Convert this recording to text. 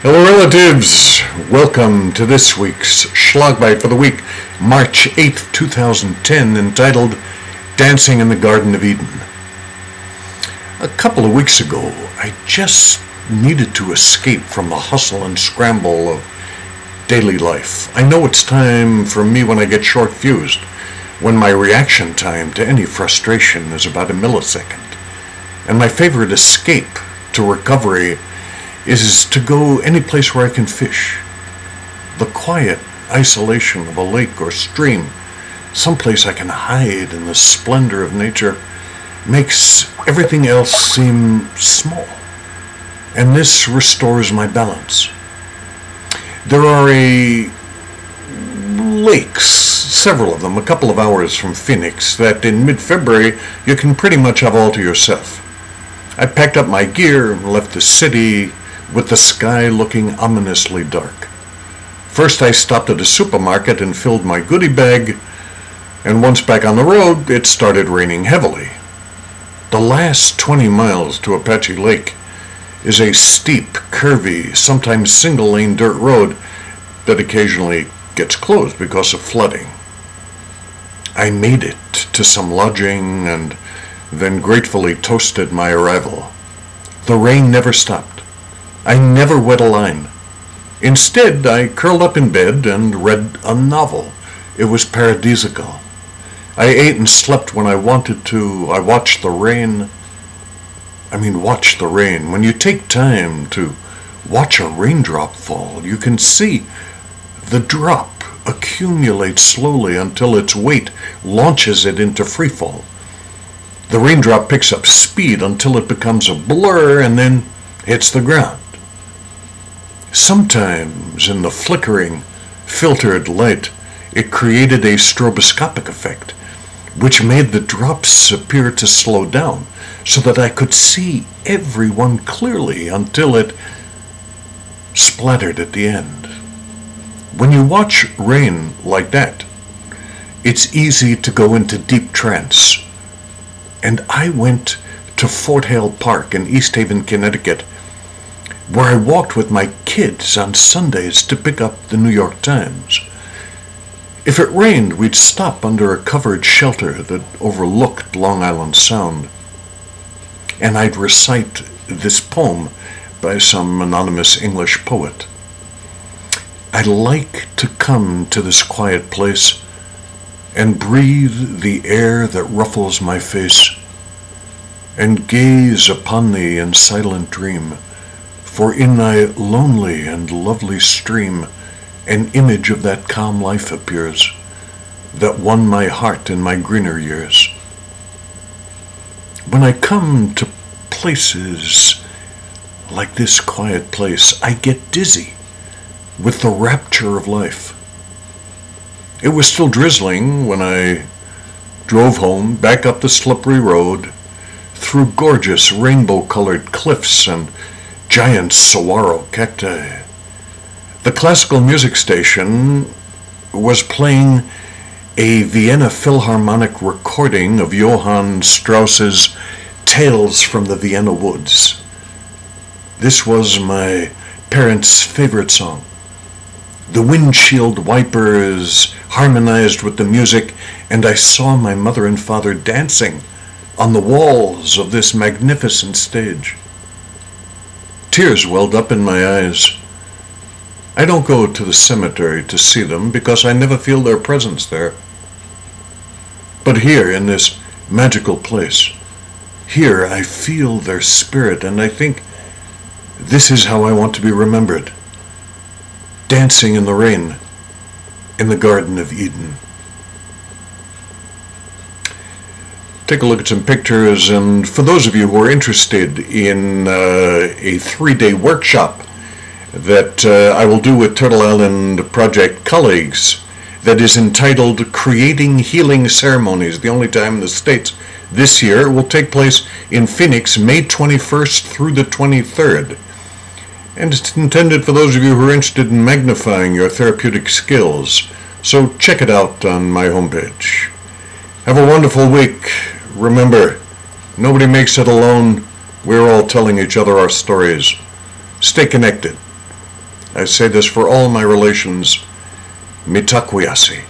Hello relatives, welcome to this week's Schlag Bite for the week, March 8th, 2010, entitled Dancing in the Garden of Eden. A couple of weeks ago, I just needed to escape from the hustle and scramble of daily life. I know it's time for me when I get short-fused, when my reaction time to any frustration is about a millisecond, and my favorite escape to recovery is to go any place where I can fish. The quiet isolation of a lake or stream, someplace I can hide in the splendor of nature, makes everything else seem small. And this restores my balance. There are lakes, several of them, a couple of hours from Phoenix, that in mid-February you can pretty much have all to yourself. I packed up my gear and left the city with the sky looking ominously dark. First I stopped at a supermarket and filled my goodie bag, and once back on the road, it started raining heavily. The last 20 miles to Apache Lake is a steep, curvy, sometimes single-lane dirt road that occasionally gets closed because of flooding. I made it to some lodging and then gratefully toasted my arrival. The rain never stopped. I never wet a line. Instead, I curled up in bed and read a novel. It was paradisical. I ate and slept when I wanted to. I watched the rain. Watch the rain. When you take time to watch a raindrop fall, you can see the drop accumulate slowly until its weight launches it into freefall. The raindrop picks up speed until it becomes a blur and then hits the ground. Sometimes in the flickering, filtered light, it created a stroboscopic effect, which made the drops appear to slow down so that I could see everyone clearly until it splattered at the end. When you watch rain like that, it's easy to go into deep trance. And I went to Fort Hale Park in East Haven, Connecticut, where I walked with my kids on Sundays to pick up the New York Times. If it rained, we'd stop under a covered shelter that overlooked Long Island Sound, and I'd recite this poem by some anonymous English poet. I like to come to this quiet place and breathe the air that ruffles my face, and gaze upon thee in silent dream, for in thy lonely and lovely stream an image of that calm life appears that won my heart in my greener years. When I come to places like this quiet place, I get dizzy with the rapture of life. It was still drizzling when I drove home, back up the slippery road, through gorgeous rainbow-colored cliffs and giant saguaro cacti. The classical music station was playing a Vienna Philharmonic recording of Johann Strauss's Tales from the Vienna Woods. This was my parents' favorite song. The windshield wipers harmonized with the music, and I saw my mother and father dancing on the walls of this magnificent stage. Tears welled up in my eyes. I don't go to the cemetery to see them because I never feel their presence there. But here, in this magical place, here I feel their spirit, and I think this is how I want to be remembered. Dancing in the rain in the Garden of Eden. Take a look at some pictures, and for those of you who are interested in a 3-day workshop that I will do with Turtle Island Project colleagues that is entitled Creating Healing Ceremonies, the only time in the States this year. It will take place in Phoenix, May 21st through the 23rd. And it's intended for those of you who are interested in magnifying your therapeutic skills. So check it out on my homepage. Have a wonderful week. Remember, nobody makes it alone. We're all telling each other our stories. Stay connected. I say this for all my relations, mitakwiyasi.